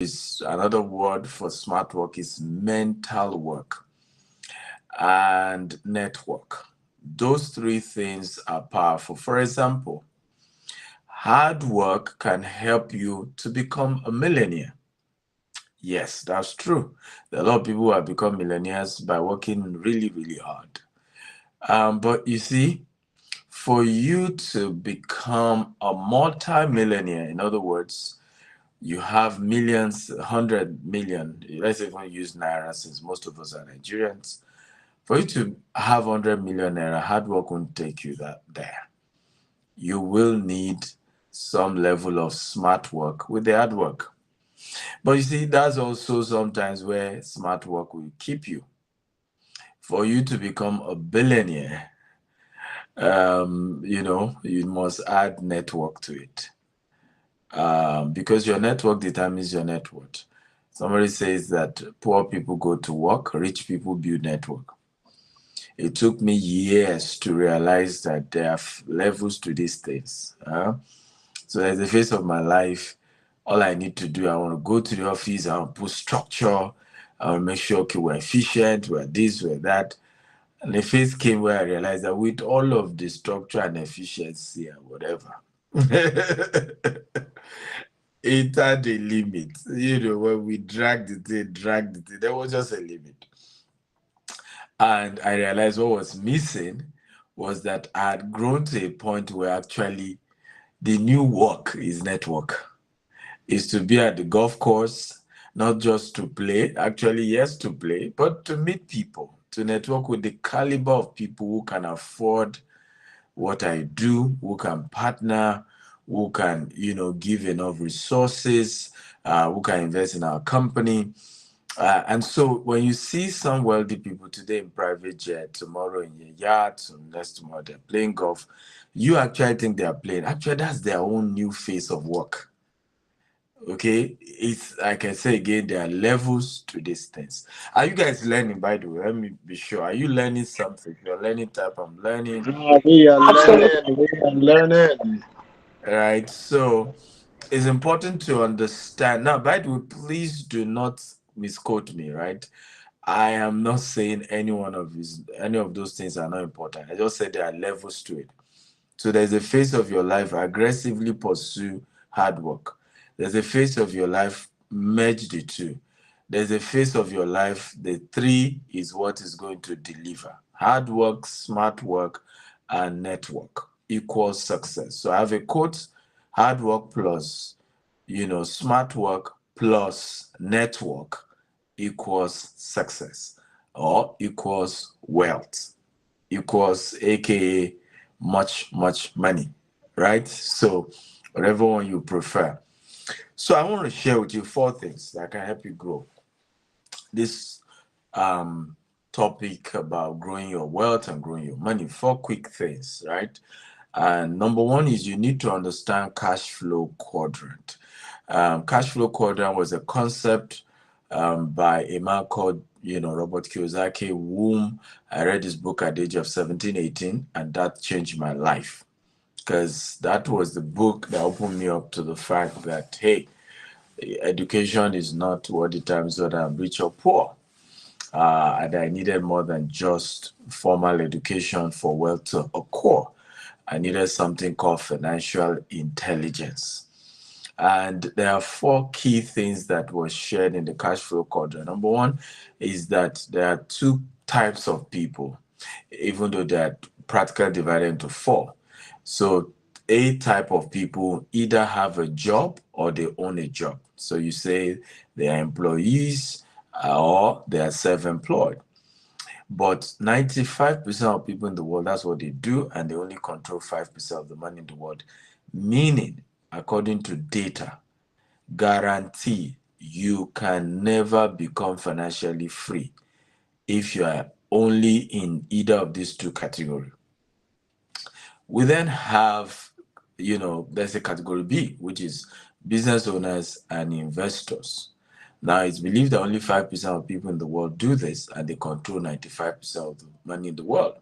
is another word for smart work is mental work and network. Those three things are powerful. For example, hard work can help you to become a millionaire. Yes, that's true. There are a lot of people who have become millionaires by working really, really hard. But you see, for you to become a multi-millionaire, in other words, you have millions, 100 million, let's even use Naira since most of us are Nigerians. For you to have 100 million Naira, hard work won't take you that there. You will need some level of smart work with the hard work. But you see, that's also sometimes where smart work will keep you. For you to become a billionaire, you must add network to it. Because your network determines your net worth. Somebody says that poor people go to work, rich people build network. It took me years to realize that there are levels to these things. So at the face of my life, all I need to do, I want to go to the office, I want to put structure, I want to make sure, okay, we're efficient, we're this, we're that. And the phase came where I realized that with all of the structure and efficiency and whatever, it had a limit. When we dragged it, there was just a limit. And I realized what was missing was that I had grown to a point where actually the new work is network, is to be at the golf course, not just to play, actually, yes, to play, but to meet people, to network with the caliber of people who can afford what I do, who can partner, who can, give enough resources, who can invest in our company. And so when you see some wealthy people today in private jet, tomorrow in your yacht, next tomorrow they're playing golf, you actually think they're playing. Actually, that's their own new phase of work. Okay, it's like I say again, there are levels to these things. Are you guys learning, by the way? Let me be sure. Are you learning something? You're learning type, I'm learning. We are Absolutely. learning. We are learning. Right. So it's important to understand. Now, by the way, please do not misquote me, right? I am not saying any of those things are not important. I just said there are levels to it. So there's a phase of your life, aggressively pursue hard work. There's a phase of your life, merge the two. There's a phase of your life, the three is what is going to deliver. Hard work, smart work, and network equals success. So I have a quote, hard work plus, smart work plus network equals success or equals wealth, equals aka much, much money, right? So whatever one you prefer. So I want to share with you four things that can help you grow. This topic about growing your wealth and growing your money. Four quick things, right? And number one is you need to understand cash flow quadrant. Cash flow quadrant was a concept by a man called, Robert Kiyosaki, whom I read his book at the age of 17, 18, and that changed my life. Because that was the book that opened me up to the fact that, hey, education is what determines whether I'm rich or poor. And I needed more than just formal education for wealth to occur. I needed something called financial intelligence. And there are four key things that were shared in the cash flow quadrant. Number one is that there are two types of people, even though they're practically divided into four. So a type of people either have a job or they own a job. So you say they are employees or they are self-employed. But 95% of people in the world, that's what they do, and they only control 5% of the money in the world. Meaning, according to data, guarantee you can never become financially free if you are only in either of these two categories. We then have, there's a category B, which is business owners and investors. Now, it's believed that only 5% of people in the world do this, and they control 95% of the money in the world.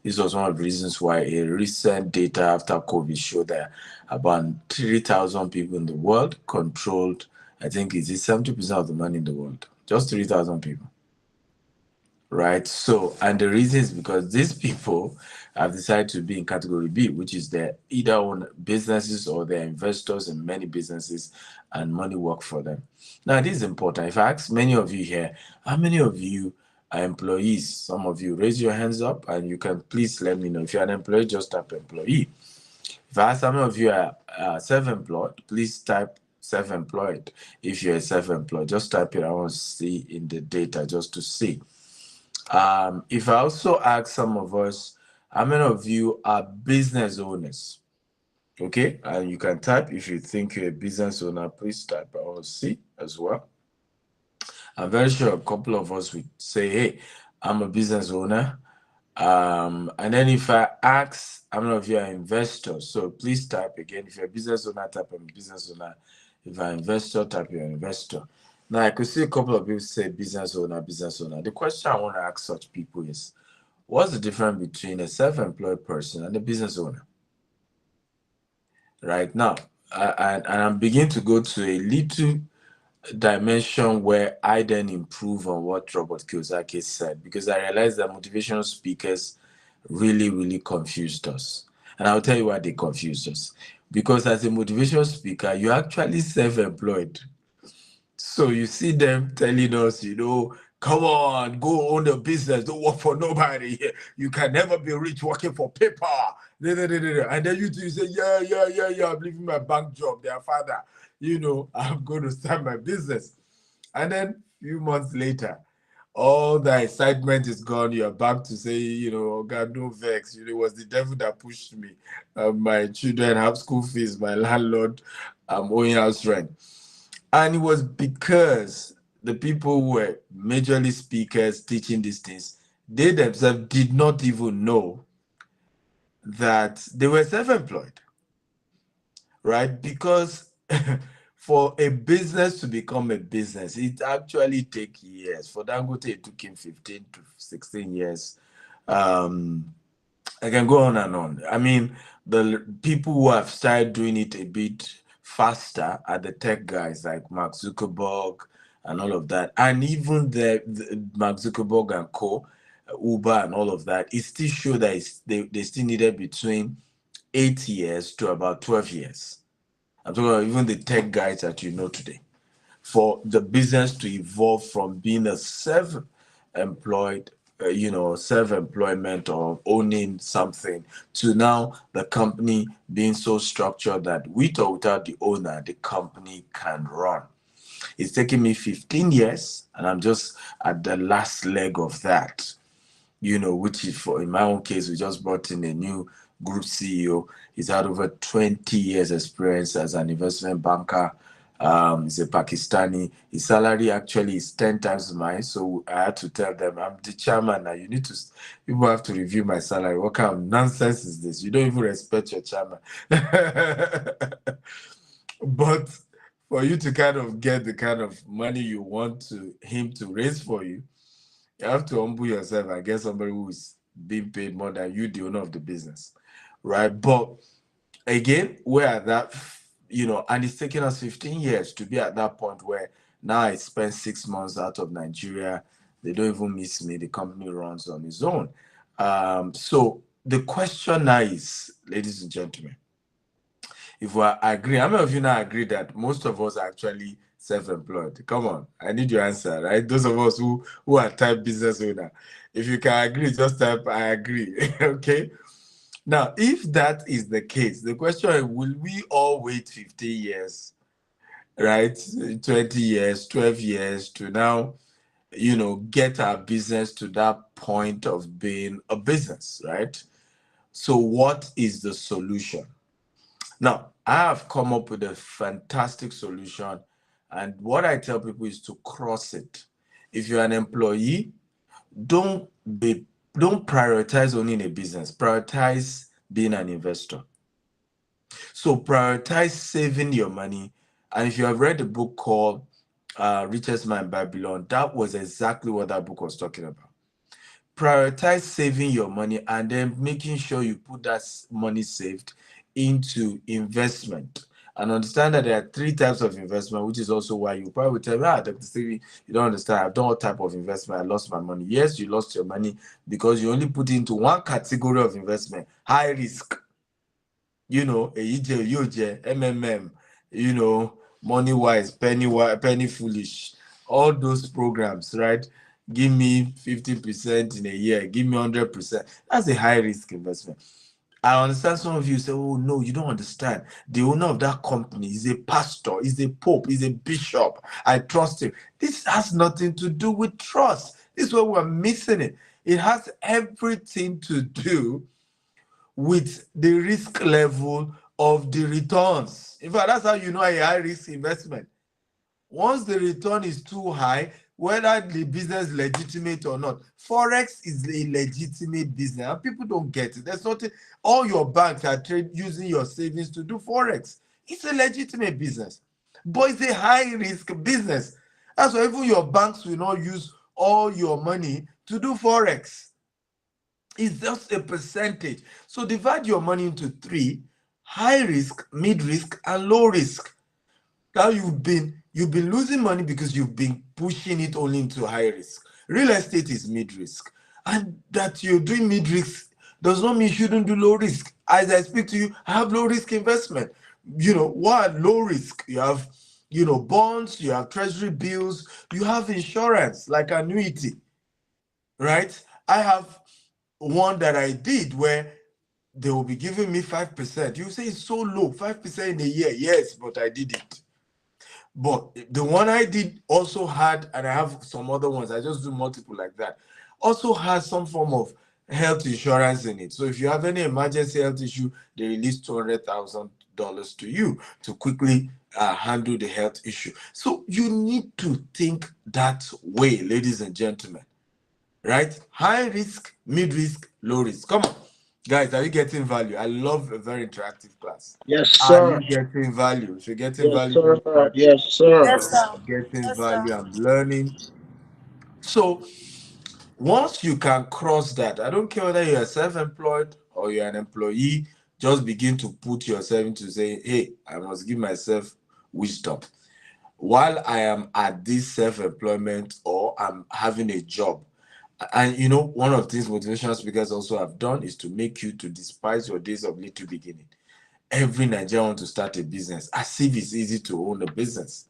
This was one of the reasons why a recent data after COVID showed that about 3,000 people in the world controlled I think it's 70% of the money in the world. Just 3,000 people. Right. So, and the reason is because these people have decided to be in category B, which is they either own businesses or they're investors in many businesses and money work for them. Now, this is important. If I ask many of you here, how many of you are employees? Some of you raise your hands up and you can please let me know. If you're an employee, just type employee. If I ask some of you are self-employed, please type self-employed. If you're self-employed, just type it. I want to see in the data just to see. If I also ask some of us, how many of you are business owners? Okay, and you can type if you think you're a business owner, please type. I want to see as well. I'm very sure a couple of us would say, hey, I'm a business owner. And then if I ask, how many of you are investors? So please type again. If you're a business owner, type I'm a business owner. If you're an investor, type you're an investor. Now, I could see a couple of people say business owner, business owner. The question I want to ask such people is, what's the difference between a self-employed person and a business owner? Right now, and I'm beginning to go to a little dimension where I then improve on what Robert Kiyosaki said, because I realized that motivational speakers really confused us. And I'll tell you why they confused us. Because as a motivational speaker, you're actually self-employed. So you see them telling us, come on, go own a business, don't work for nobody. You can never be rich working for paper. And then you say, yeah, I'm leaving my bank job, their father. I'm going to start my business. And then a few months later, all the excitement is gone. You're back to say, oh God, no vex. It was the devil that pushed me. My children have school fees, my landlord, I'm owing house rent. And it was because the people who were majorly speakers teaching these things, they themselves did not even know that they were self-employed, right? Because for a business to become a business, it actually takes years. For Dangote, it took him 15 to 16 years. I can go on and on. I mean, the people who have started doing it a bit faster are the tech guys like Mark Zuckerberg and all of that. And even the Mark Zuckerberg and co, Uber and all of that, it still show that they still needed between 8 years to about 12 years. I'm talking about even the tech guys that you know today, for the business to evolve from being a self-employed, self-employment or owning something, to now the company being so structured that with or without the owner, the company can run. It's taken me 15 years, and I'm just at the last leg of that. Which is in my own case, we just brought in a new group CEO. He's had over 20 years experience as an investment banker. He's a Pakistani. His salary actually is 10 times mine. So I had to tell them, I'm the chairman now. People have to review my salary. What kind of nonsense is this? You don't even respect your chairman. But for you to kind of get the kind of money you want him to raise for you, you have to humble yourself and get somebody who is being paid more than you, the owner of the business, right? But again, we're at that, and it's taken us 15 years to be at that point where now I spent 6 months out of Nigeria. They don't even miss me. The company runs on its own. So the question now is, ladies and gentlemen, if we agree, how many of you now agree that most of us are actually self-employed? Come on, I need your answer, right? Those of us who are type business owner. If you can agree, just type I agree. Okay. Now, if that is the case, the question is, will we all wait 50 years, right? 20 years, 12 years to now, get our business to that point of being a business, right? So what is the solution? Now, I have come up with a fantastic solution, and what I tell people is to cross it. If you're an employee, don't prioritize owning a business. Prioritize being an investor. So prioritize saving your money. And if you have read a book called Richest Man in Babylon, that was exactly what that book was talking about. Prioritize saving your money and then making sure you put that money saved into investment. and understand that there are 3 types of investment, which is also why you probably tell me, Dr. Stevie, you don't understand. I've done all type of investment. I lost my money. Yes, you lost your money because you only put it into one category of investment, high risk. AEJ, UJ, MMM, money wise, penny foolish, all those programs, right? Give me 50% in a year, give me 100%. That's a high risk investment. I understand some of you say, oh, no, you don't understand. The owner of that company is a pastor, is a pope, is a bishop. I trust him. This has nothing to do with trust. This is where we're missing it. It has everything to do with the risk level of the returns. In fact, that's how you know a high risk investment. Once the return is too high, whether the business is legitimate or not, Forex is a legitimate business, and people don't get it. There's nothing, all your banks are using your savings to do Forex. It's a legitimate business, but it's a high risk business. That's why even your banks will not use all your money to do Forex. It's just a percentage. So divide your money into 3: high risk, mid risk, and low risk. Now you've been losing money because you've been pushing it only into high risk. Real estate is mid risk, and that you're doing mid risk does not mean you shouldn't do low risk. As I speak to you, I have low risk investment. What low risk? You have bonds, you have treasury bills, you have insurance like annuity, right? I have one that I did where they will be giving me 5%. You say it's so low, 5% in a year. Yes, but I did it. But the one I did also had, and I have some other ones, I just do multiple like that, also has some form of health insurance in it. So if you have any emergency health issue, they release $200,000 to you to quickly handle the health issue. So you need to think that way, ladies and gentlemen, right? High risk, mid risk, low risk. Come on. Guys, are you getting value? I love a very interactive class. Yes, Are sir. you getting value? If you're getting Yes, value, sir. type Yes, sir. Yes, sir. I'm getting Yes, sir. value, I'm learning. So once you can cross that, I don't care whether you're self-employed or you're an employee, just begin to put yourself into say, hey, I must give myself wisdom. While I am at this self-employment or I'm having a job, and one of the things motivational speakers also have done is to make you to despise your days of little beginning. Every Nigerian wants to start a business as if it's easy to own a business.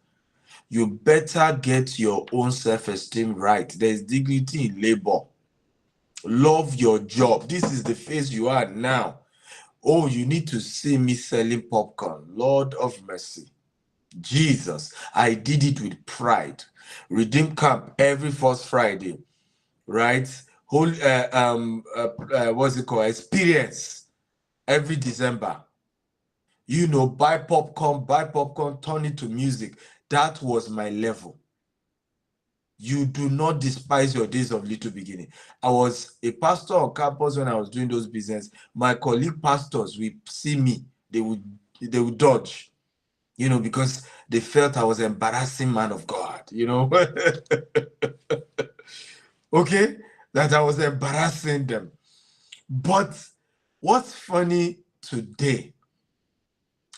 You better get your own self-esteem right. There's dignity in labor. Love your job. This is the phase you are now. Oh, you need to see me selling popcorn. Lord of mercy. Jesus, I did it with pride. Redeem camp every first Friday, right? Whole what's it called? Experience every December. Buy popcorn, turn it to music. That was my level. You do not despise your days of little beginning. I was a pastor on campus when I was doing those business. My colleague pastors will see me, they would dodge, because they felt I was an embarrassing man of God, okay, that I was embarrassing them. But what's funny today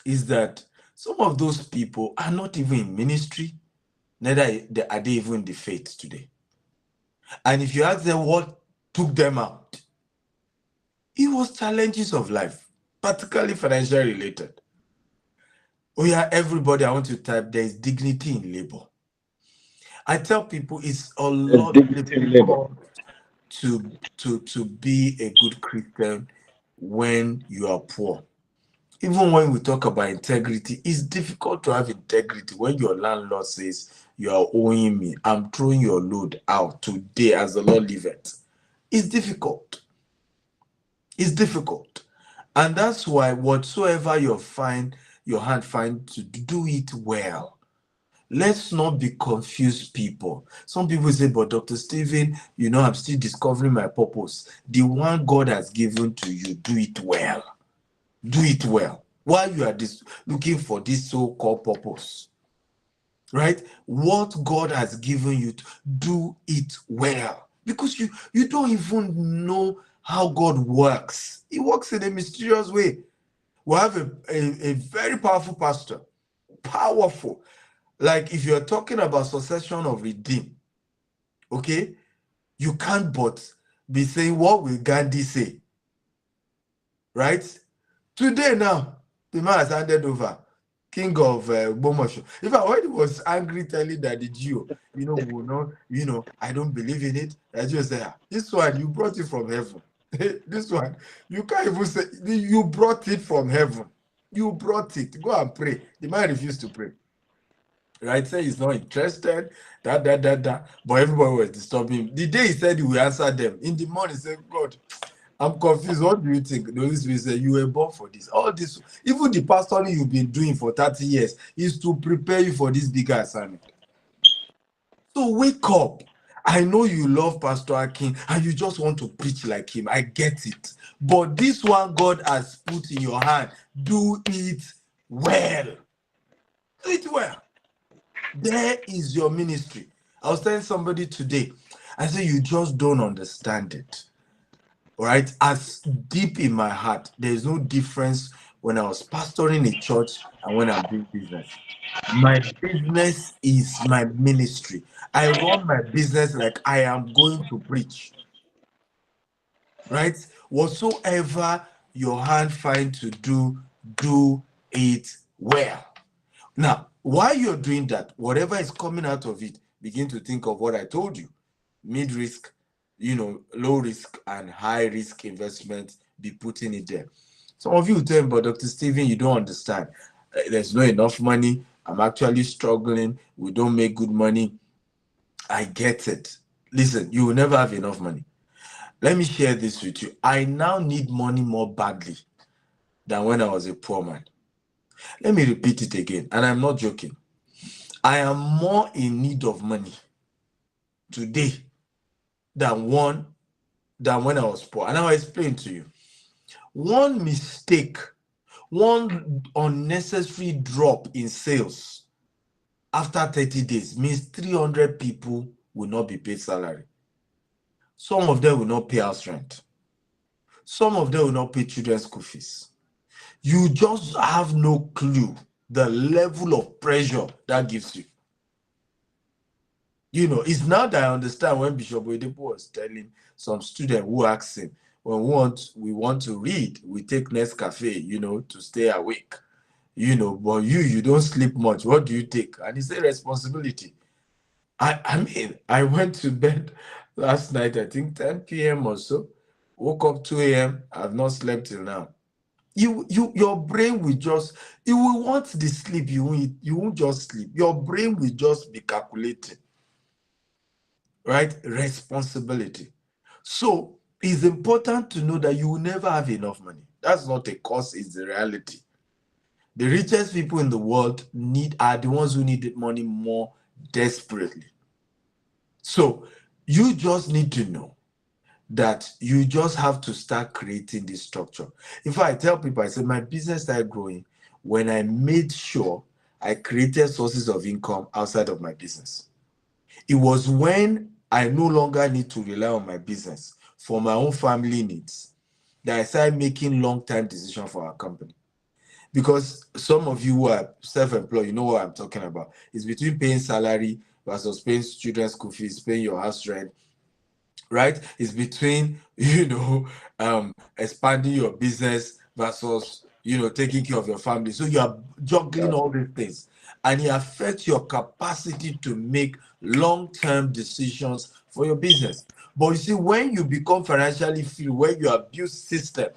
is that some of those people are not even in ministry, neither are they even in the faith today. And if you ask them what took them out, it was challenges of life, particularly financially related. Oh yeah, everybody, I want to type, there is dignity in labor. I tell people it's a There's lot dignity in labor. difficult to be a good Christian when you are poor. Even when we talk about integrity, it's difficult to have integrity when your landlord says you are owing me, I'm throwing your load out today as the Lord liveth. It's difficult. It's difficult. And that's why whatsoever your hand find to do it well. Let's not be confused, people. Some people say, but Dr. Stephen, I'm still discovering my purpose. The one God has given to you, do it well. Do it well. While you are looking for this so-called purpose, right? What God has given you, do it well. Because you don't even know how God works. He works in a mysterious way. We have a very powerful pastor. Powerful. Like if you're talking about succession of redeem, okay, you can't but be saying, what will Gandhi say? Right? Today now, the man has handed over, king of Bomosho. If I when he was angry telling that the Jew, we will not, I don't believe in it. I just say, this one, you brought it from heaven. This one, you can't even say, you brought it from heaven. You brought it. Go and pray. The man refused to pray. Right? Say he's not interested. That. But everybody was disturbing him. The day he said he will answer them, in the morning, he said, God, I'm confused. What do you think? The Holy Spirit said, you were born for this. All this, even the pastoring you've been doing for 30 years is to prepare you for this bigger assignment. So wake up. I know you love Pastor Akin and you just want to preach like him. I get it. But this one God has put in your hand, do it well. Do it well. There is your ministry. I was telling somebody today, I said, you just don't understand it. All right, as deep in my heart, there's no difference when I was pastoring a church and when I'm doing business. My business is my ministry. I run my business like I am going to preach. Right? Whatsoever your hand find to do it well. Now, while you're doing that, whatever is coming out of it, begin to think of what I told you. Mid-risk, low risk and high risk investment, be putting it there. Some of you will tell me, but Dr. Stephen, you don't understand. There's not enough money. I'm actually struggling. We don't make good money. I get it. Listen, you will never have enough money. Let me share this with you. I now need money more badly than when I was a poor man. Let me repeat it again, and I'm not joking. I am more in need of money today than when I was poor. And I'll explain to you. One mistake, one unnecessary drop in sales after 30 days means 300 people will not be paid salary. Some of them will not pay house rent. Some of them will not pay children's school fees. You just have no clue the level of pressure that gives you. It's now that I understand when Bishop Oyedepo was telling some student who asked him, when we want to read, we take Nescafe, to stay awake. But you don't sleep much. What do you take? And he said responsibility. I went to bed last night, I think 10 p.m. or so. Woke up 2 a.m. I've not slept till now. Your brain will just, you will want the sleep. You won't just sleep. Your brain will just be calculating. Right? Responsibility. So it's important to know that you will never have enough money. That's not a cause, it's the reality. The richest people in the world are the ones who need money more desperately. So you just need to know that you just have to start creating this structure. If I tell people, I say my business started growing when I made sure I created sources of income outside of my business. It was when I no longer need to rely on my business for my own family needs that I started making long-term decisions for our company. Because some of you who are self-employed, you know what I'm talking about. It's between paying salary versus paying children's school fees, paying your house rent, right? It's between, expanding your business versus, taking care of your family. So you are juggling all these things, and it affects your capacity to make long-term decisions for your business. But you see, when you become financially free, when you have built system,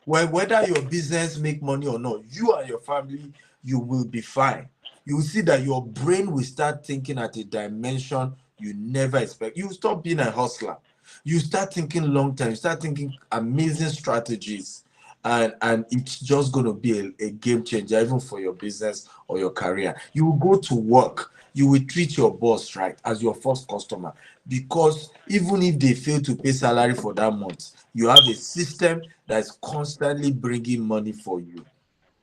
whether your business make money or not, you and your family, you will be fine. You will see that your brain will start thinking at a dimension you never expect. You stop being a hustler. You start thinking long term. You start thinking amazing strategies, and it's just going to be a game changer even for your business or your career. You will go to work. You will treat your boss right as your first customer, because even if they fail to pay salary for that month, you have a system that is constantly bringing money for you,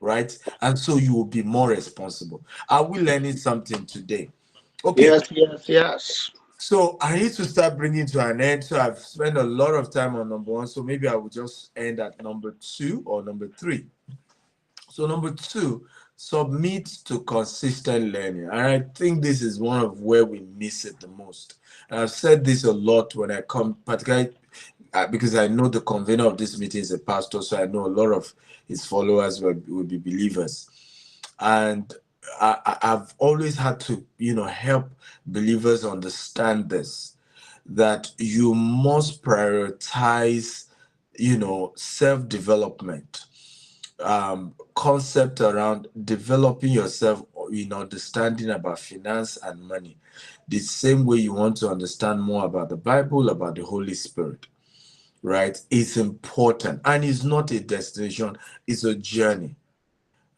right? And so you will be more responsible. Are we learning something today? Okay, Yes. so I need to start bringing to an end. So I've spent a lot of time on number one. So maybe I will just end at number 2 or number 3. So number two, submit to consistent learning. And I think this is one of where we miss it the most. And I've said this a lot when I come, particularly because I know the convener of this meeting is a pastor, so I know a lot of his followers will be believers. And I've always had to, help believers understand this, that you must prioritize, self-development, concept around developing yourself in understanding about finance and money, the same way you want to understand more about the Bible, about the Holy Spirit, right? It's important, and it's not a destination, it's a journey,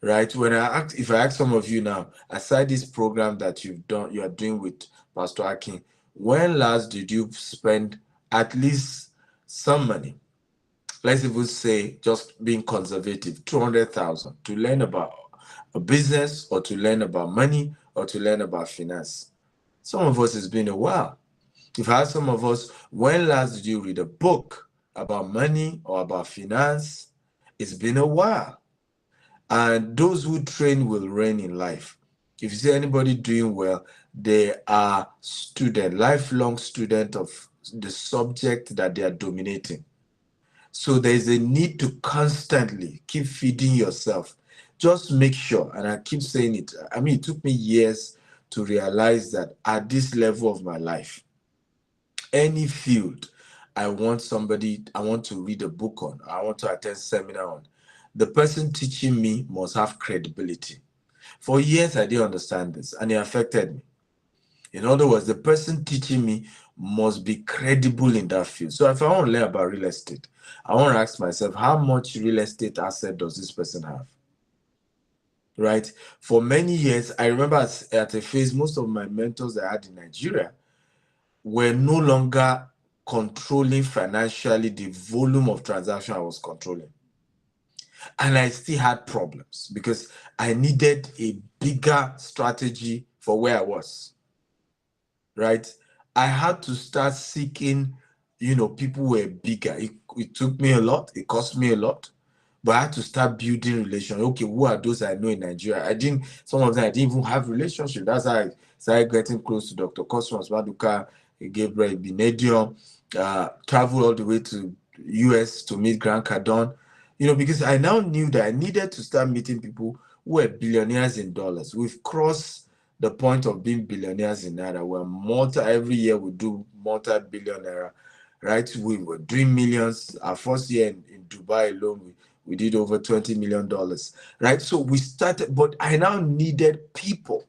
right? If I ask some of you now, aside this program that you are doing with Pastor Akin, when last did you spend at least some money, let's even say, just being conservative, 200,000 to learn about a business, or to learn about money, or to learn about finance? Some of us, it's been a while. If I ask some of us, when last did you read a book about money or about finance? It's been a while. And those who train will reign in life. If you see anybody doing well, they are lifelong student of the subject that they are dominating. So there's a need to constantly keep feeding yourself. Just make sure, and I keep saying it. I mean, it took me years to realize that at this level of my life, any field I want to read a book on, I want to attend seminar on, the person teaching me must have credibility. For years, I didn't understand this, and it affected me. In other words, the person teaching me must be credible in that field. So if I want to learn about real estate, I want to ask myself, how much real estate asset does this person have? Right? For many years, I remember at a phase, most of my mentors I had in Nigeria were no longer controlling financially the volume of transaction I was controlling. And I still had problems because I needed a bigger strategy for where I was. Right? I had to start seeking, people who were bigger. It took me a lot. It cost me a lot. But I had to start building relations. Okay, who are those I know in Nigeria? Some of them I didn't even have relationship. That's how I started getting close to Dr. Cosmos Maduka, Gabriel Benedium, travel all the way to US to meet Grant Cardone. Because I now knew that I needed to start meeting people who were billionaires in dollars. We've crossed the point of being billionaires in Naira. Every year we do multi-billion Naira, right? We were doing millions. Our first year in Dubai alone, we did over $20 million, right? So we started, but I now needed people,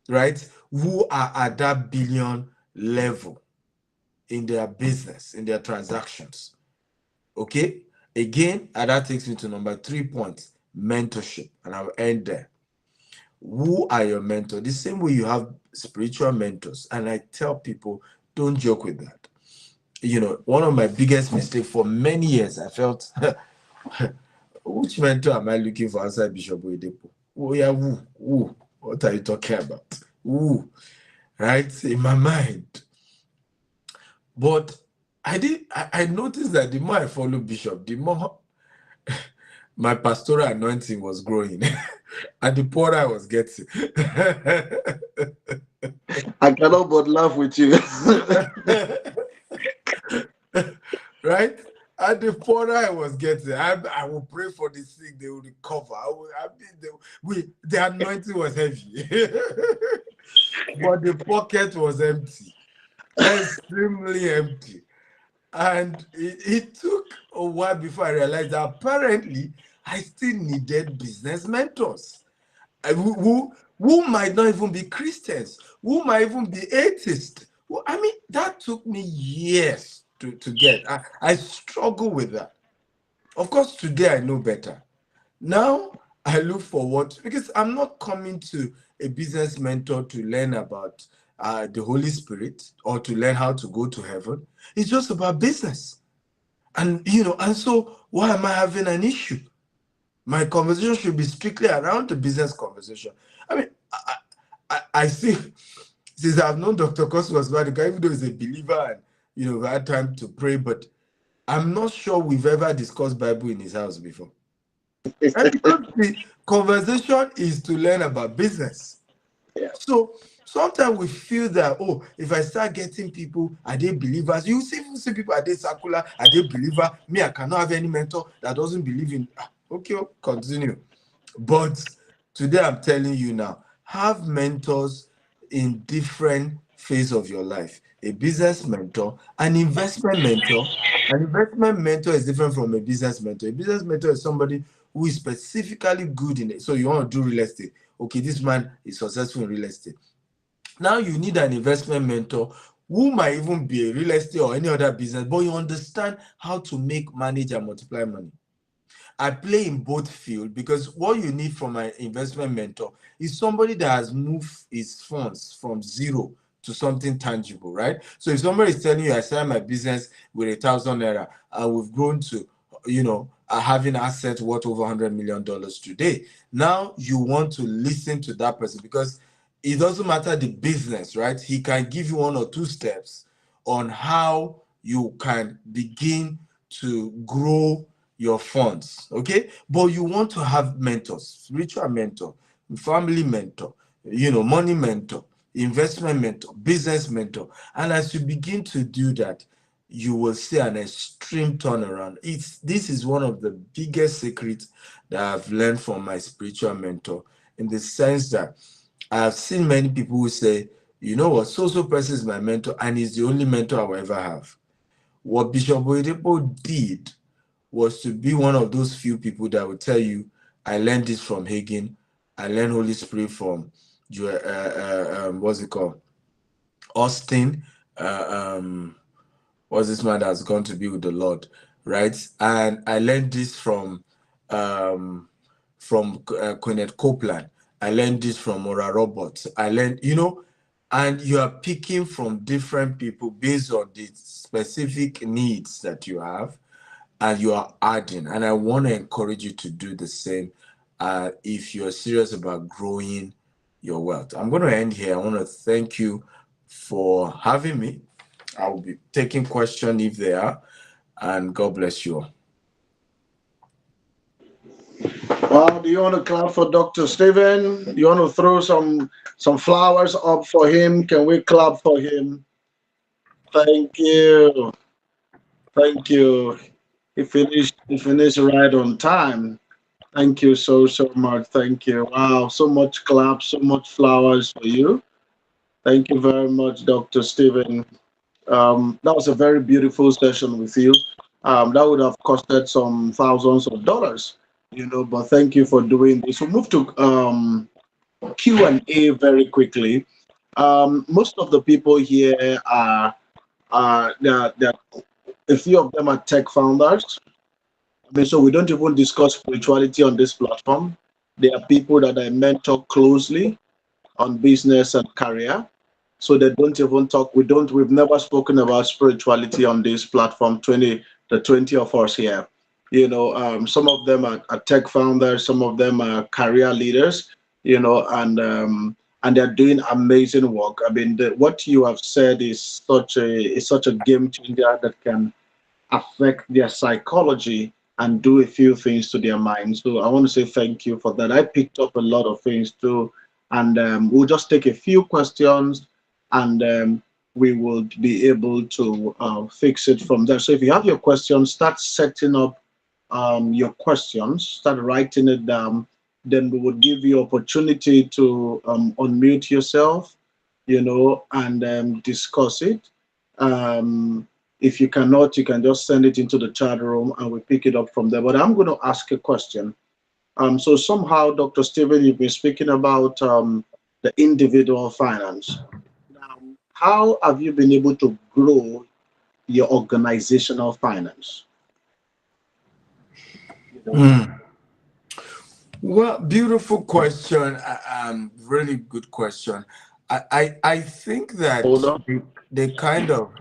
right, who are at that billion level in their business, in their transactions. Okay? Again, and that takes me to number 3 points, mentorship, and I'll end there. Who are your mentors? The same way you have spiritual mentors, and I tell people, don't joke with that. One of my biggest mistakes for many years, I felt, which mentor am I looking for outside Bishop Oyedepo? Oh yeah, who? What are you talking about? Who? Right? In my mind. But I noticed that the more I follow Bishop, the more my pastoral anointing was growing and the poorer I was getting. I cannot but laugh with you. Right? And the poorer I was getting, I will pray for the sick, they will recover. The anointing was heavy, but the pocket was empty, extremely empty. And it took a while before I realized that apparently I still needed business mentors who might not even be Christians, who might even be atheists. That took me years to get. I struggle with that. Of course, today I know better. Now I look forward, because I'm not coming to a business mentor to learn about the Holy Spirit or to learn how to go to heaven. It's just about business. And so why am I having an issue? My conversation should be strictly around the business conversation. I see, since I've known Dr. Cosmos Vadica, even though he's a believer and we had time to pray, but I'm not sure we've ever discussed Bible in his house before. And because the conversation is to learn about business. Yeah. So sometimes we feel that, oh, if I start getting people, are they believers? You see people, are they secular? Are they believer? Me, I cannot have any mentor that doesn't believe in. Okay, continue. But today I'm telling you now, have mentors in different phase of your life. A business mentor, an investment mentor. An investment mentor is different from a business mentor. A business mentor is somebody who is specifically good in it. So you want to do real estate. Okay, this man is successful in real estate. Now you need an investment mentor who might even be a real estate or any other business, but you understand how to make, manage, and multiply money. I play in both fields because what you need from an investment mentor is somebody that has moved his funds from zero to something tangible, right? So if somebody is telling you, I started my business with 1,000 naira and we've grown to, having assets worth over $100 million today, now you want to listen to that person because it doesn't matter the business, right? He can give you 1 or 2 steps on how you can begin to grow your funds, okay? But you want to have mentors, spiritual mentor, family mentor, money mentor, investment mentor, business mentor. And as you begin to do that, you will see an extreme turnaround. This is one of the biggest secrets that I've learned from my spiritual mentor, in the sense that I've seen many people who say, you know what, so person is my mentor and he's the only mentor I will ever have. What Bishop Oyedepo did was to be one of those few people that will tell you, I learned this from Hagin, I learned Holy Spirit from what's it called? Austin. What's this man that's gone to be with the Lord, right? And I learned this um, from Kenneth Copeland. I learned this from Ora Roberts. I learned, and you are picking from different people based on the specific needs that you have, and you are adding. And I want to encourage you to do the same if you're serious about growing your wealth. I'm going to end here. I want to thank you for having me. I will be taking questions if there are, and God bless you all. Well, do you want to clap for Dr. Stephen? You want to throw some flowers up for him? Can we clap for him? Thank you. Thank you. He finished right on time. Thank you so much. Thank you. Wow, so much clap, so much flowers for you. Thank you very much, Dr. Stephen. That was a very beautiful session with you. That would have costed some thousands of dollars, but thank you for doing this. We'll move to Q&A very quickly. Most of the people here they're, a few of them are tech founders. I mean, so we don't even discuss spirituality on this platform. They are people that I mentor closely on business and career. So they don't even talk. We've never spoken about spirituality on this platform, the 20 of us here. Some of them are tech founders, some of them are career leaders, and they're doing amazing work. I mean, what you have said is such a game changer that can affect their psychology and do a few things to their mind. So I want to say thank you for that. I picked up a lot of things too, and we'll just take a few questions, and we will be able to fix it from there. So if you have your questions, start setting up your questions, start writing it down. Then we will give you opportunity to unmute yourself, and discuss it. Um, if you cannot, you can just send it into the chat room and we pick it up from there. But I'm going to ask a question. So somehow, Dr. Stephen, you've been speaking about the individual finance. Now, how have you been able to grow your organizational finance? You know, Well, beautiful question. Really good question. I think hold that on. they kind of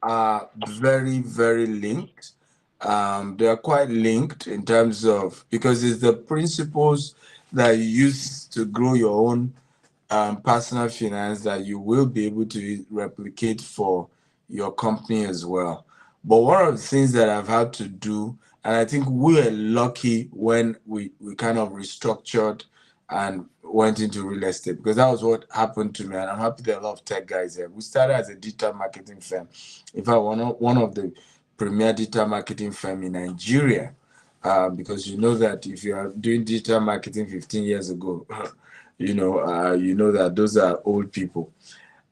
are very, very linked. They are quite linked in terms of, because it's the principles that you use to grow your own personal finance that you will be able to replicate for your company as well. But one of the things that I've had to do, And I think we were lucky when we kind of restructured and went into real estate, because that was what happened to me. And I'm happy there are a lot of tech guys here. We started as a digital marketing firm. In fact, one of the premier digital marketing firm in Nigeria. Because you know that if you are doing digital marketing 15 years ago, you know that those are old people.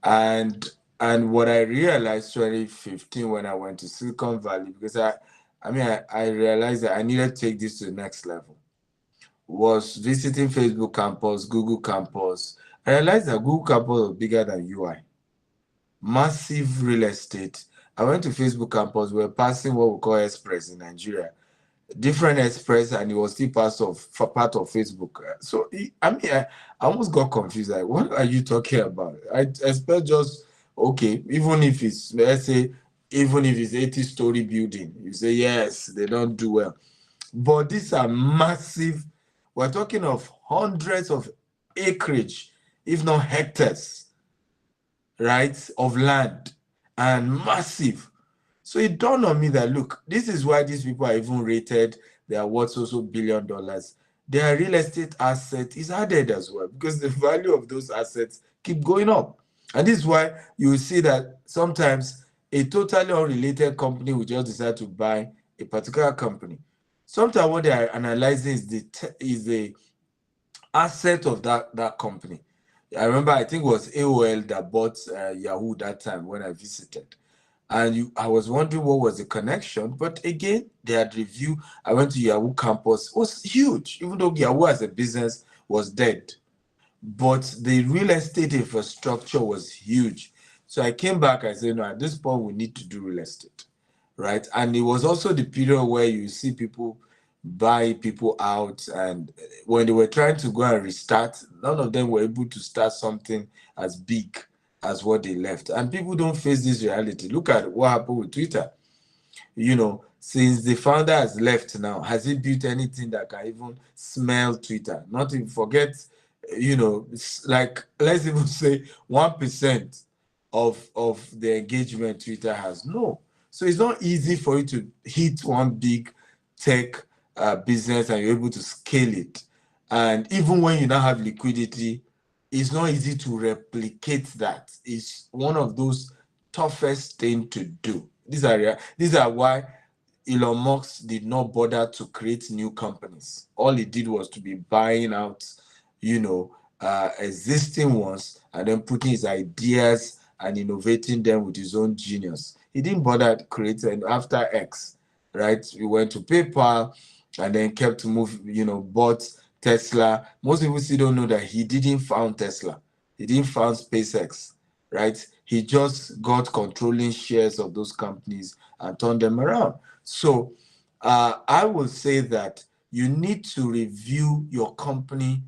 And what I realized 2015 when I went to Silicon Valley, because I realized that I needed to take this to the next level, was visiting Facebook campus, Google campus. I realized that Google campus was bigger than UI. Massive real estate. I went to Facebook campus. We were passing what we call Express in Nigeria, different express, and it was still part of Facebook. So I almost got confused. Like, what are you talking about? I expect just okay, even if it's, let's say, even if it's 80-story building, you say yes, they don't do well. But these are massive. We're talking of hundreds of acreage, if not hectares, right, of land, and massive. So it dawned on me that, look, this is why these people are even rated. They are worth also $1 billion. Their real estate asset is added as well, because the value of those assets keep going up. And this is why you see that sometimes a totally unrelated company will just decide to buy a particular company. Sometimes what they are analyzing is the asset of that company. I remember, I think it was AOL that bought Yahoo that time when I visited. And I was wondering what was the connection. But again, they had review. I went to Yahoo campus. It was huge, even though Yahoo as a business was dead. But the real estate infrastructure was huge. So I came back, I said, no, at this point, we need to do real estate, right? And it was also the period where you see people buy people out. And when they were trying to go and restart, none of them were able to start something as big as what they left. And people don't face this reality. Look at what happened with Twitter. Since the founder has left now, has he built anything that can even smell Twitter? Not even forget, like, let's even say 1% of the engagement Twitter has. No. So it's not easy for you to hit one big tech business and you're able to scale it. And even when you now have liquidity, it's not easy to replicate that. It's one of those toughest things to do. These are why Elon Musk did not bother to create new companies. All he did was to be buying out, existing ones, and then putting his ideas and innovating them with his own genius. He didn't bother creating after X, right? He went to PayPal and then kept moving, bought Tesla. Most people still don't know that he didn't found Tesla. He didn't found SpaceX, right? He just got controlling shares of those companies and turned them around. So I will say that you need to review your company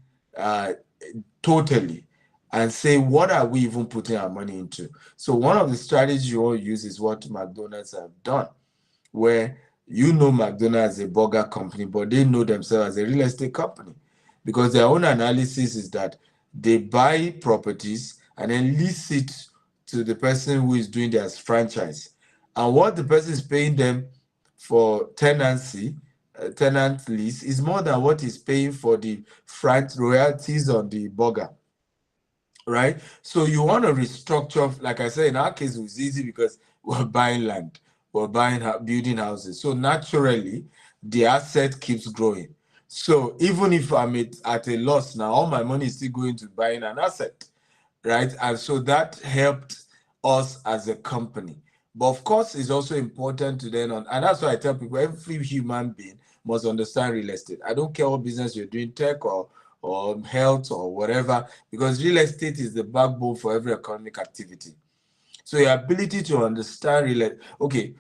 totally and say, what are we even putting our money into? So one of the strategies you all use is what McDonald's have done, where McDonald's is a burger company, but they know themselves as a real estate company, because their own analysis is that they buy properties and then lease it to the person who is doing their franchise. And what the person is paying them for tenancy, tenant lease, is more than what he's paying for the royalties on the burger, right? So you want to restructure. Like I said, in our case, it was easy because we're buying land, we're building houses. So naturally, the asset keeps growing. So even if I'm at a loss now, all my money is still going to buying an asset, right? And so that helped us as a company. But of course, it's also important to and that's why I tell people, every human being must understand real estate. I don't care what business you're doing, tech or health or whatever, because real estate is the backbone for every economic activity. So your ability to understand real estate. Okay,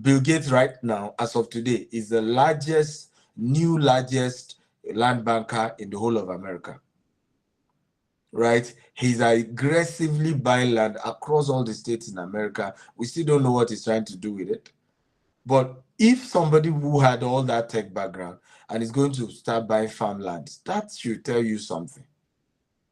Bill Gates right now, as of today, is the largest land banker in the whole of America. Right? He's aggressively buying land across all the states in America. We still don't know what he's trying to do with it. But if somebody who had all that tech background and is going to start buying farmland, that should tell you something.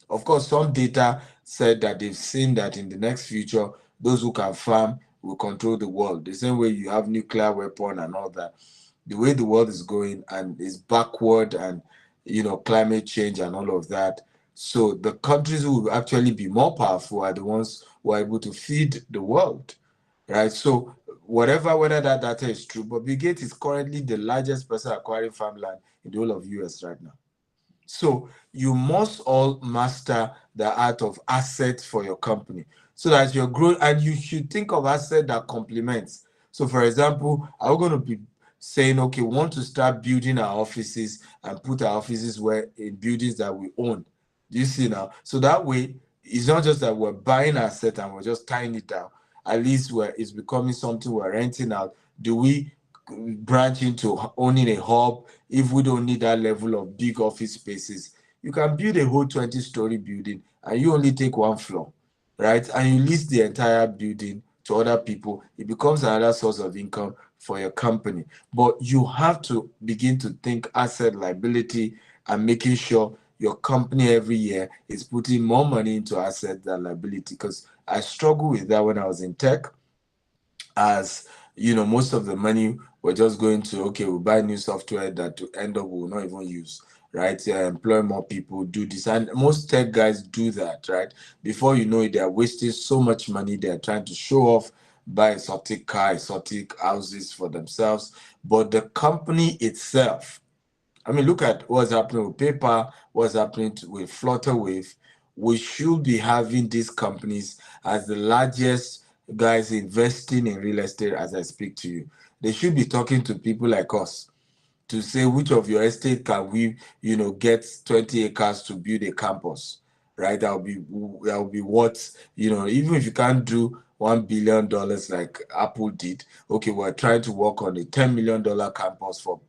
Of course, some data said that they've seen that in the next future, those who can farm will control the world. The same way you have nuclear weapon and all that. the way the world is going and is backward, and climate change and all of that. So the countries who will actually be more powerful are the ones who are able to feed the world, right? So whether that data is true, but Bill Gates is currently the largest person acquiring farmland in the whole of US right now. So you must all master the art of assets for your company so that you're growing, and you should think of asset that complements. So for example, are we going to be saying, okay, we want to start building our offices and put our offices where in buildings that we own? Do you see now? So that way, it's not just that we're buying asset and we're just tying it down. At least where it's becoming something we're renting out. Do we branch into owning a hub if we don't need that level of big office spaces? You can build a whole 20-story building and you only take one floor, right? And you lease the entire building to other people. It becomes another source of income for your company. But you have to begin to think asset liability and making sure your company every year is putting more money into asset than liability. Because I struggled with that when I was in tech, as most of the money we're just going to, okay, we buy new software that to end up we will not even use, right? Employ more people, do this, and most tech guys do that, right? Before you know it, they're wasting so much money. They're trying to show off, buy exotic car, exotic houses for themselves, but the company itself, I mean, look at what's happening with PayPal, what's happening with Flutterwave. We should be having these companies as the largest guys investing in real estate as I speak to you. They should be talking to people like us to say which of your estate can we, get 20 acres to build a campus, right? That will be what, even if you can't do $1 billion like Apple did. Okay, we're trying to work on a $10 million campus for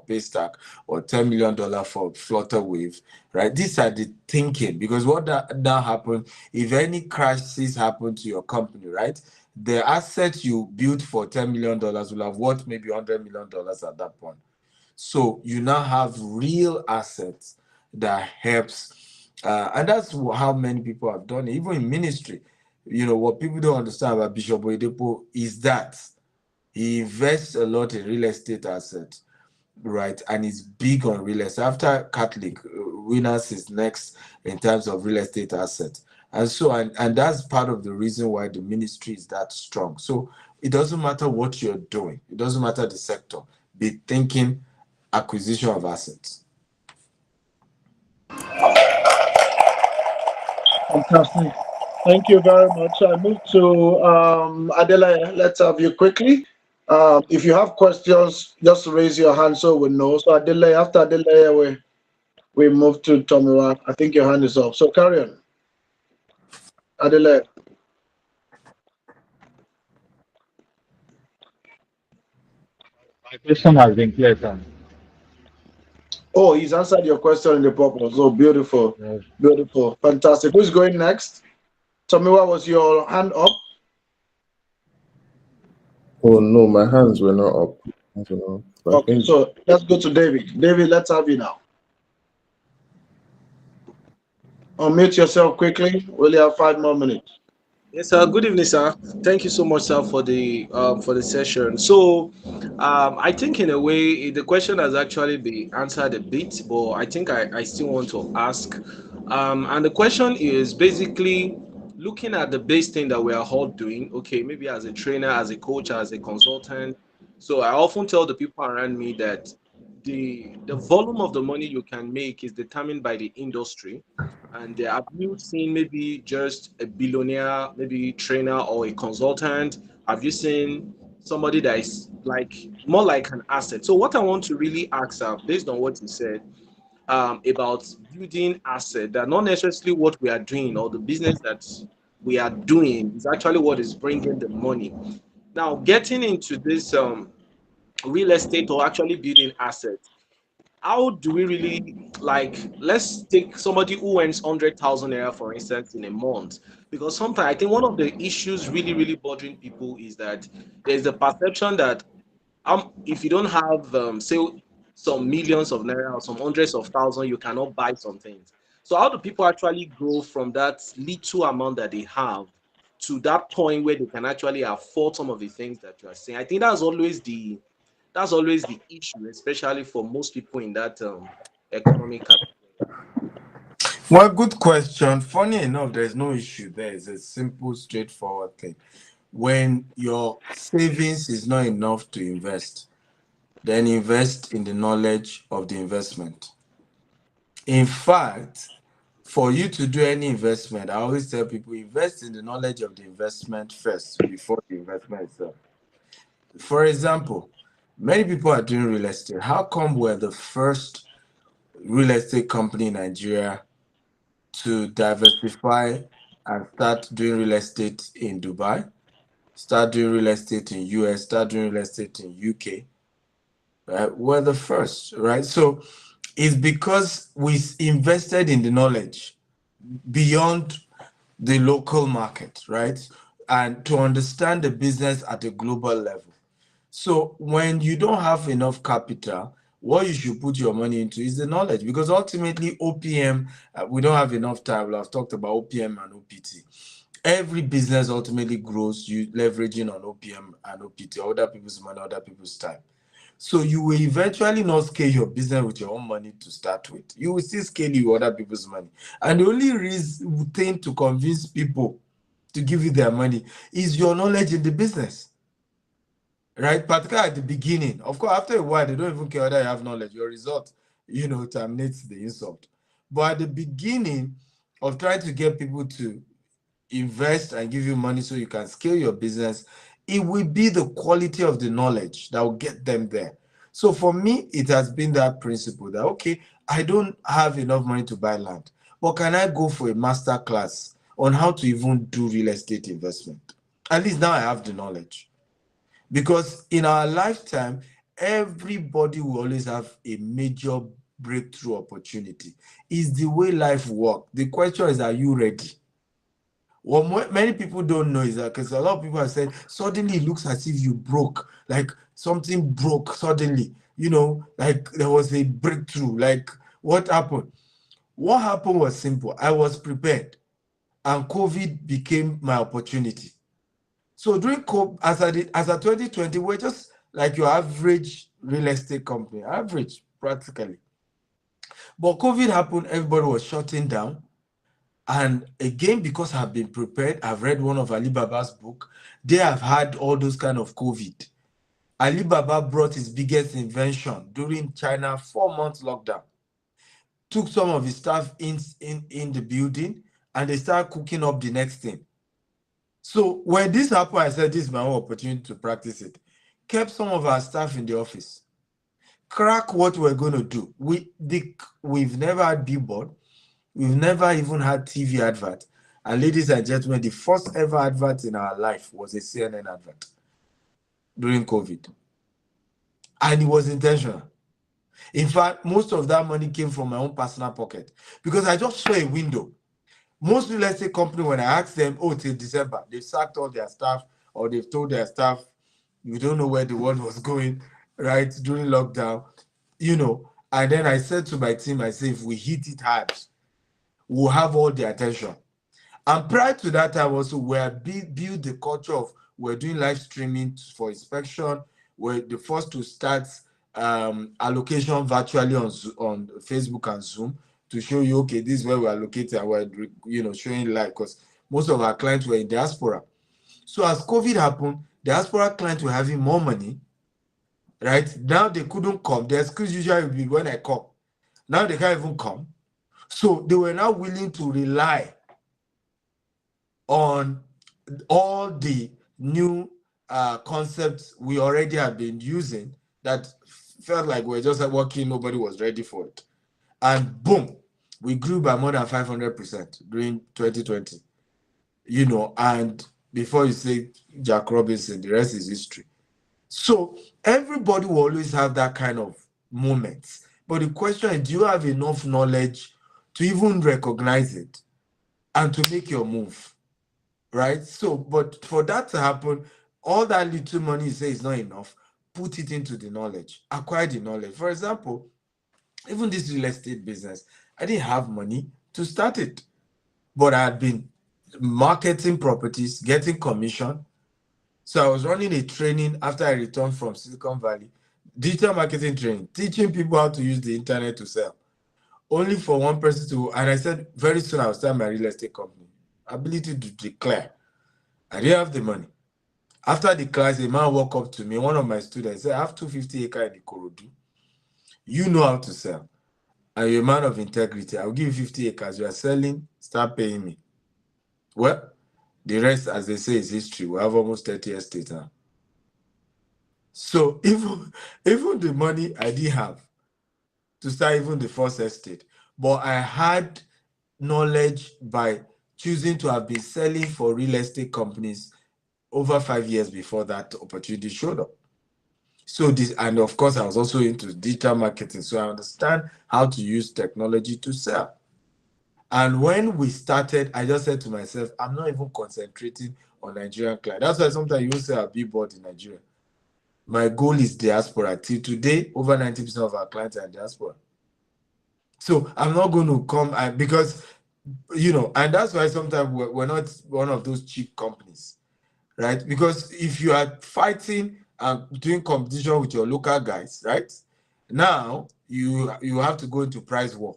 Paystack, or $10 million for Flutterwave, right? These are the thinking, because what that now happen if any crisis happen to your company, right? The assets you built for $10 million will have worth maybe $100 million at that point. So you now have real assets that helps, and that's how many people have done it, even in ministry. What people don't understand about Bishop Oyedepo is that he invests a lot in real estate assets, right? And he's big on real estate. After Catholic, Winners is next in terms of real estate assets. And so, and that's part of the reason why the ministry is that strong. So it doesn't matter what you're doing, it doesn't matter the sector, be thinking acquisition of assets. Fantastic. Thank you very much. I move to Adela. Let's have you quickly. If you have questions, just raise your hand so we know. So Adela, after Adela, we move to Tomiwa. I think your hand is up. So carry on. Adela. My question has been clear, sir. Oh, he's answered your question in the purpose. Oh, beautiful. Yes. Beautiful. Fantastic. Who's going next? Tomiwa, was your hand up? Oh no, my hands were not up. I don't know. But I Okay, think so let's go to David. David, let's have you now. Unmute yourself quickly. We only have 5 more minutes. Yes, sir. Good evening, sir. Thank you so much, sir, for the session. So, I think in a way the question has actually been answered a bit, but I think I still want to ask. And the question is basically looking at the base thing that we are all doing. Okay, maybe as a trainer, as a coach, as a consultant. So I often tell the people around me that the volume of the money you can make is determined by the industry. And have you seen maybe just a billionaire, maybe trainer or a consultant? Have you seen somebody that is like more like an asset? So what I want to really ask, based on what you said, about building asset, that not necessarily what we are doing or the business that we are doing is actually what is bringing the money. Now, getting into this real estate or actually building assets, how do we really, like, let's take somebody who earns 100,000 naira for instance in a month, because sometimes I think one of the issues really bothering people is that there's the perception that if you don't have say some millions of naira or some hundreds of thousands, you cannot buy some things. So how do people actually grow from that little amount that they have to that point where they can actually afford some of the things that you are saying? I think that's always That's always the issue, especially for most people in that economic category. Well, good question. Funny enough, there's no issue there. It's a simple, straightforward thing. When your savings is not enough to invest, then invest in the knowledge of the investment. In fact, for you to do any investment, I always tell people invest in the knowledge of the investment first before the investment itself. For example, many people are doing real estate. How come we're the first real estate company in Nigeria to diversify and start doing real estate in Dubai, start doing real estate in US, start doing real estate in UK? Right? We're the first, right? So it's because we invested in the knowledge beyond the local market, right? And to understand the business at a global level. So when you don't have enough capital, what you should put your money into is the knowledge, because ultimately OPM, we don't have enough time. I've talked about OPM and OPT. Every business ultimately grows you leveraging on OPM and OPT, other people's money, other people's time. So you will eventually not scale your business with your own money to start with. You will still scale it with other people's money. And the only reason thing to convince people to give you their money is your knowledge in the business. Right? Particularly at the beginning. Of course, after a while, they don't even care whether you have knowledge. Your result, terminates the insult. But at the beginning of trying to get people to invest and give you money so you can scale your business, it will be the quality of the knowledge that will get them there. So for me, it has been that principle that, okay, I don't have enough money to buy land, but can I go for a master class on how to even do real estate investment? At least now I have the knowledge. Because in our lifetime, everybody will always have a major breakthrough opportunity. It's the way life works. The question is, are you ready? What many people don't know is that, because a lot of people have said, suddenly it looks as if you broke, like something broke suddenly, like there was a breakthrough. Like, what happened? What happened was simple. I was prepared, and COVID became my opportunity. So during COVID, as a 2020, we're just like your average real estate company, average practically. But COVID happened, everybody was shutting down. And again, because I've been prepared, I've read one of Alibaba's book. They have had all those kind of COVID. Alibaba brought his biggest invention during China 4 months lockdown. Took some of his staff in the building, and they started cooking up the next thing. So when this happened, I said, this is my own opportunity to practice it. Kept some of our staff in the office. Crack what we're going to do. We've never had billboard. We've never even had TV advert. And ladies and gentlemen, the first ever advert in our life was a CNN advert during COVID. And it was intentional. In fact, most of that money came from my own personal pocket because I just saw a window. Most real estate company, when I asked them, oh, till December, they've sacked all their staff, or they've told their staff, we don't know where the world was going, right, during lockdown, And then I said to my team, I said, if we hit it hard, we'll have all the attention. And prior to that time also, we had built the culture of we're doing live streaming for inspection. We're the first to start allocation virtually on Facebook and Zoom to show you, okay, this is where we're located, and we're showing live, because most of our clients were in diaspora. So as COVID happened, diaspora clients were having more money, right? Now they couldn't come. The excuse usually would be when I come. Now they can't even come. So they were now willing to rely on all the new concepts we already have been using that felt like we're just working, nobody was ready for it. And boom, we grew by more than 500% during 2020. And before you say Jack Robinson, the rest is history. So everybody will always have that kind of moments. But the question is, do you have enough knowledge to even recognize it and to make your move? Right? So, but for that to happen, all that little money you say is not enough. Put it into the knowledge, acquire the knowledge. For example, even this real estate business, I didn't have money to start it, but I had been marketing properties, getting commission. So I was running a training after I returned from Silicon Valley. digital marketing training, teaching people how to use the internet to sell. Only for one person to, and I said, very soon I'll start my real estate company. Ability to declare. I didn't have the money. After the class, a man walked up to me, one of my students, said, I have 250 acres in Ikorodu. You know how to sell. And you're a man of integrity. I'll give you 50 acres. You are selling, start paying me. Well, the rest, as they say, is history. We have almost 30 estates now. So even the money I didn't have to start even the first estate, but I had knowledge by choosing to have been selling for real estate companies over 5 years before that opportunity showed up. So this, and of course, I was also into digital marketing, so I understand how to use technology to sell. And when we started, I just said to myself, I'm not even concentrating on Nigerian clients. That's why sometimes you say I'll be bored in Nigeria. My goal is diaspora. Till today, over 90% of our clients are in diaspora. So I'm not going to come, because, and that's why sometimes we're not one of those cheap companies, right? Because if you are fighting and doing competition with your local guys, right? Now you have to go into price war,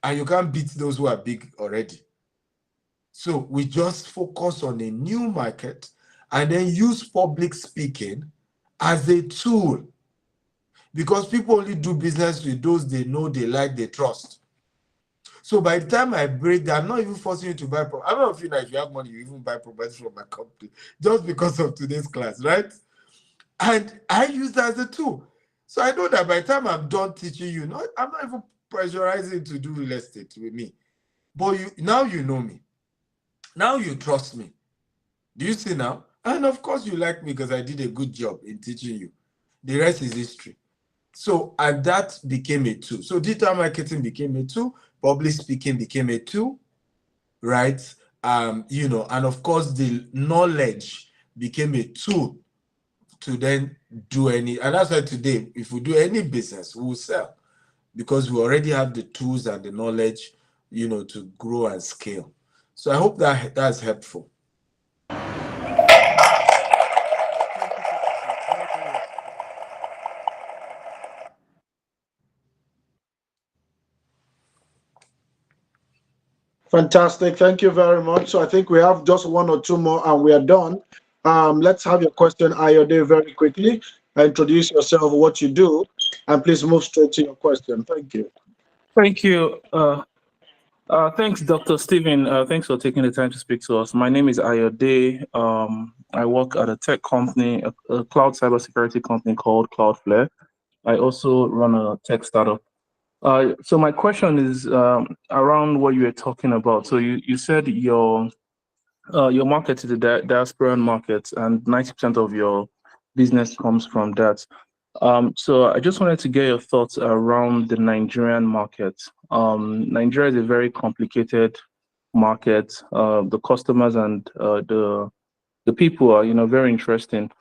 and you can't beat those who are big already. So we just focus on a new market and then use public speaking as a tool, because people only do business with those they know, they like, they trust. So by the time I break that, I'm not even forcing you to buy property. I don't know if if you have money, you even buy property from my company just because of today's class, right? And I use that as a tool. So I know that by the time I'm done teaching you, I'm not even pressurizing to do real estate with me. But now you know me. Now you trust me. Do you see now? And of course you like me because I did a good job in teaching you. The rest is history. So, and that became a tool. So digital marketing became a tool. Public speaking became a tool, right? And of course the knowledge became a tool to then do any, and that's why today, if we do any business, we will sell, because we already have the tools and the knowledge, to grow and scale. So I hope that that's helpful. Fantastic. Thank you very much. So I think we have just one or two more and we are done. Let's have your question, Ayode, very quickly. Introduce yourself, what you do, and please move straight to your question. Thank you. Thank you. Thanks, Dr. Stephen. Thanks for taking the time to speak to us. My name is Ayode. I work at a tech company, a cloud cybersecurity company called Cloudflare. I also run a tech startup. So my question is around what you were talking about. So you said your market is the diasporan market, and 90% of your business comes from that. So I just wanted to get your thoughts around the Nigerian market. Nigeria is a very complicated market. The customers and the people are, very interesting.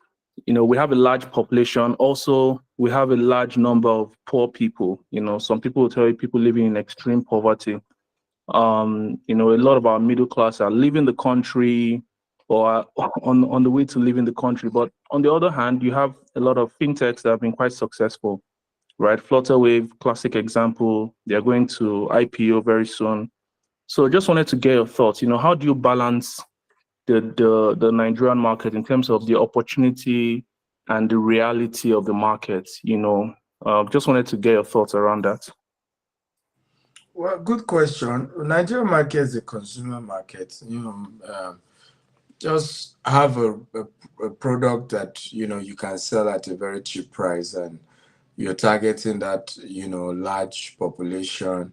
We have a large population. Also, we have a large number of poor people. Some people will tell you people living in extreme poverty. A lot of our middle class are leaving the country or are on the way to leaving the country. But on the other hand, you have a lot of fintechs that have been quite successful, right? Flutterwave, classic example. They're going to IPO very soon. So just wanted to get your thoughts. How do you balance the Nigerian market in terms of the opportunity and the reality of the market? Just wanted to get your thoughts around that. Well, good question. Nigerian market is a consumer market. Just have a product that you can sell at a very cheap price, and you're targeting that large population.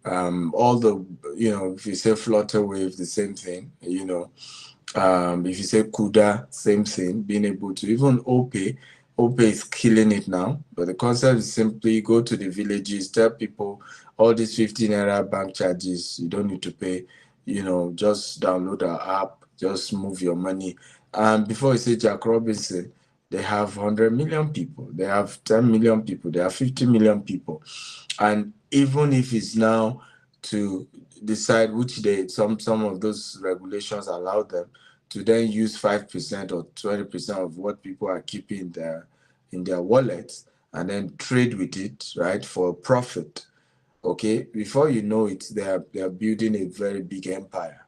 All the if you say Flutterwave, the same thing. If you say Kuda, same thing. Being able to even OPay is killing it now. But the concept is simply go to the villages, tell people all these 15 naira bank charges, you don't need to pay. Just download our app, just move your money. And before you say Jack Robinson, they have 100 million people, they have 10 million people, they have 50 million people. And even if it's now to decide which some of those regulations allow them to then use 5% or 20% of what people are keeping in their wallets, and then trade with it, right, for profit. Okay, before you know it, they are building a very big empire.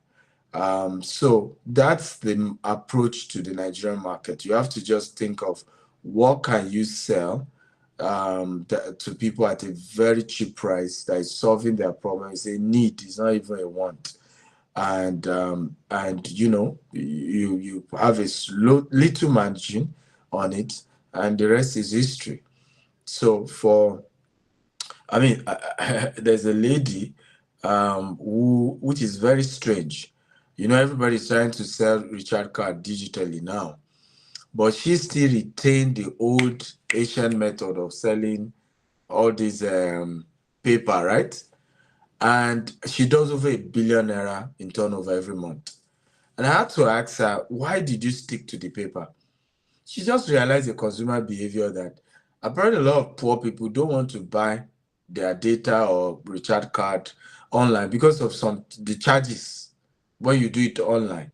So that's the approach to the Nigerian market. You have to just think of what can you sell to people at a very cheap price that is solving their problem. It's a need, it's not even a want. And you know, you have a little margin on it, and the rest is history. So I mean, there's a lady which is very strange. You know, everybody's trying to sell Richard card digitally now, but she still retained the old Asian method of selling all these paper, right? And she does over £1 billion in turnover every month. And I had to ask her, why did you stick to the paper? She just realized the consumer behavior that apparently a lot of poor people don't want to buy their data or recharge card online because of the charges when you do it online.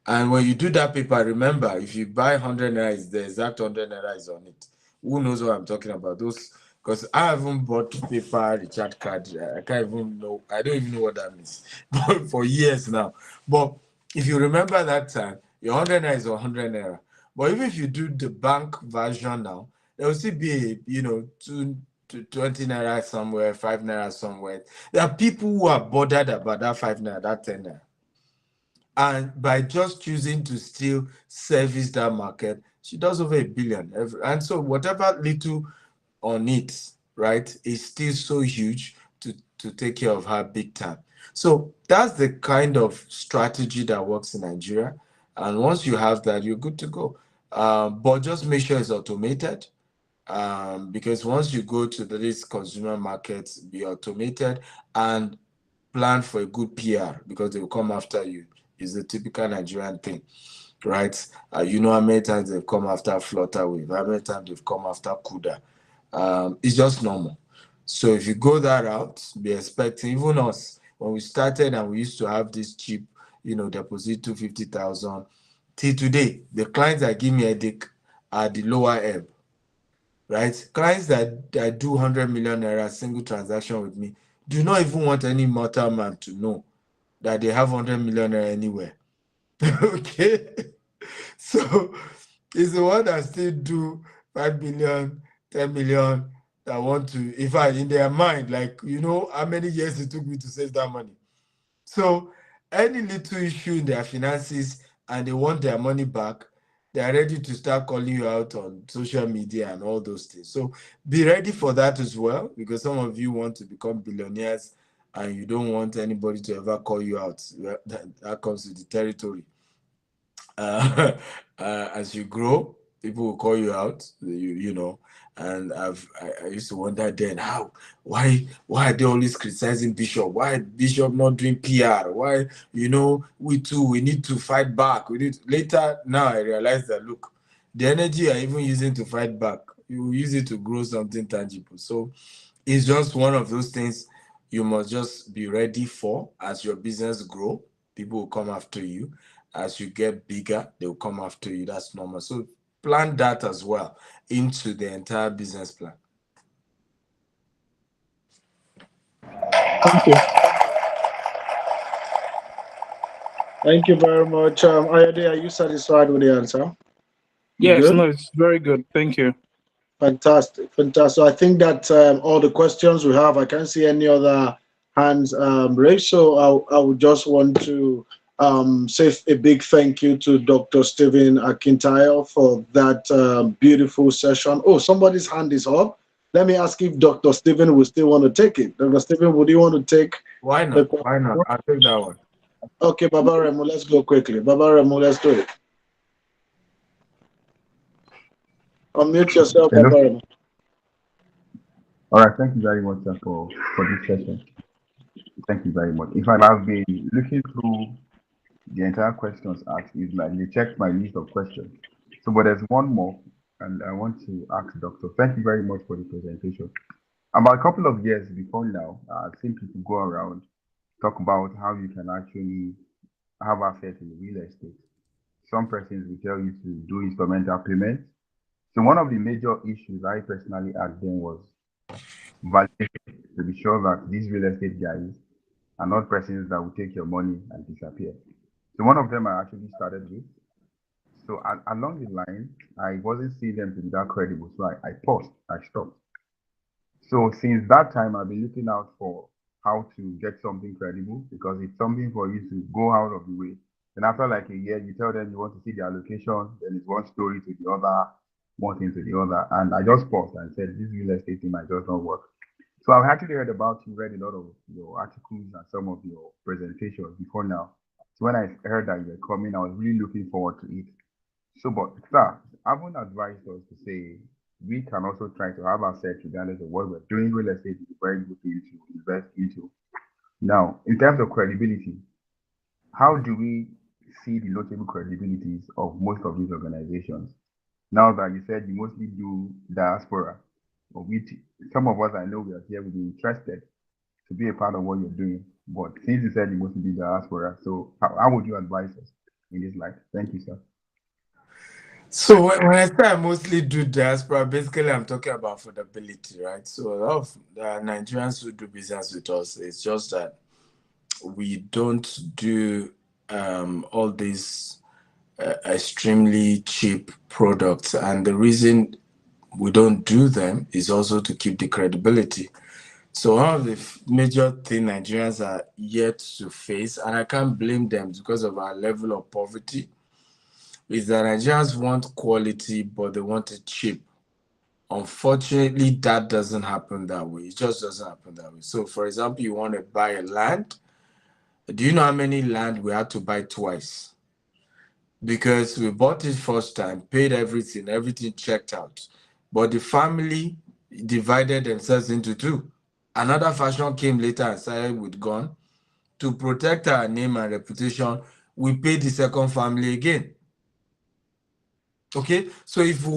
And when you do that paper, remember, if you buy 100 naira, it's the exact 100 naira is on it. Who knows what I'm talking about? Those, because I haven't bought paper recharge card. I can't even know. I don't even know what that means but for years now. But if you remember that time, your 100 naira is 100 naira. But even if you do the bank version now, there will still be, 20 naira somewhere, 5 naira somewhere. There are people who are bothered about that 5 naira, that 10 naira. And by just choosing to still service that market, she does over £1 billion. And so whatever little on it, right, is still so huge to take care of her big time. So that's the kind of strategy that works in Nigeria. And once you have that, you're good to go. But just make sure it's automated. Because once you go to these consumer markets, be automated and plan for a good PR because they will come after you. It's the typical Nigerian thing, right? You know how many times they've come after Flutterwave, how many times they've come after Kuda. It's just normal. So if you go that route, be expecting, even us, when we started and we used to have this cheap, deposit 250,000, till today, the clients that give me a headache are the lower ebb, right? Clients that do 100 million naira single transaction with me do not even want any mortal man to know that they have 100 million naira anywhere. Okay, so it's the one that still do 5 billion, 10 million that want to, in fact, in their mind, like, how many years it took me to save that money. So any little issue in their finances and they want their money back, they are ready to start calling you out on social media and all those things. So be ready for that as well, because some of you want to become billionaires and you don't want anybody to ever call you out. Well, that comes with the territory. As you grow, people will call you out, and I used to wonder then why are they always criticizing Bishop? Why Bishop not doing PR? Why, we too, we need to fight back. Later, now I realize that, look, the energy you're even using to fight back, you use it to grow something tangible. So it's just one of those things you must just be ready for. As your business grow, people will come after you. As you get bigger, they'll come after you. That's normal. So plan that as well into the entire business plan. Thank you. Thank you very much. Ayode, are you satisfied with the answer? You Yes, good? no, it's very good. Thank you. Fantastic, fantastic. So I think that all the questions we have, I can't see any other hands raised. So I would just want to say a big thank you to Dr. Stephen Akintayo for that beautiful session. Oh, somebody's hand is up. Let me ask if Dr. Stephen will still want to take it. Dr. Stephen, would you want to take Why the not? question? Why not? I'll take that one. Okay, Baba Remo, let's go quickly. Baba Remo, let's do it. Unmute yourself, Hello. Baba Remo. All right. Thank you very much, sir, for this session. Thank you very much. In fact, I've been looking through the entire questions asked. Is like you checked my list of questions. So, but there's one more, and I want to ask Doctor. Thank you very much for the presentation. About a couple of years before now, I've seen people go around talk about how you can actually have access in real estate. Some persons will tell you to do instrumental payments. So one of the major issues I personally asked them was validation, to be sure that these real estate guys are not persons that will take your money and disappear. So one of them I actually started with. So along the line, I wasn't seeing them to be that credible. So I paused, I stopped. So since that time, I've been looking out for how to get something credible, because it's something for you to go out of the way. And after like a year, you tell them you want to see their location, then it's one story to the other, one thing to the other. And I just paused and said, this real estate thing might just not work. So I've actually heard about you, read a lot of your articles and some of your presentations before now. So when I heard that you were coming, I was really looking forward to it. So, but sir, I haven't advised us to say we can also try to have access regardless of what we're doing. Real estate is a very good thing to invest into. Now, in terms of credibility, how do we see the notable credibilities of most of these organizations? Now that you said you mostly do diaspora, of which some of us I know we are here will be interested to be a part of what you're doing. But since you said you mostly do diaspora, so how would you advise us in this light? Thank you, sir. So when I say I mostly do diaspora, basically I'm talking about affordability, right? So a lot of Nigerians who do business with us, it's just that we don't do all these extremely cheap products. And the reason we don't do them is also to keep the credibility. So one of the major things Nigerians are yet to face, and I can't blame them because of our level of poverty, is that Nigerians want quality, but they want it cheap. Unfortunately, that doesn't happen that way. It just doesn't happen that way. So, for example, you want to buy a land. Do you know how many land we had to buy twice? Because we bought it first time, paid everything checked out. But the family divided themselves into two. Another fashion came later and started with gun. To protect our name and reputation, we paid the second family again. Okay, so if we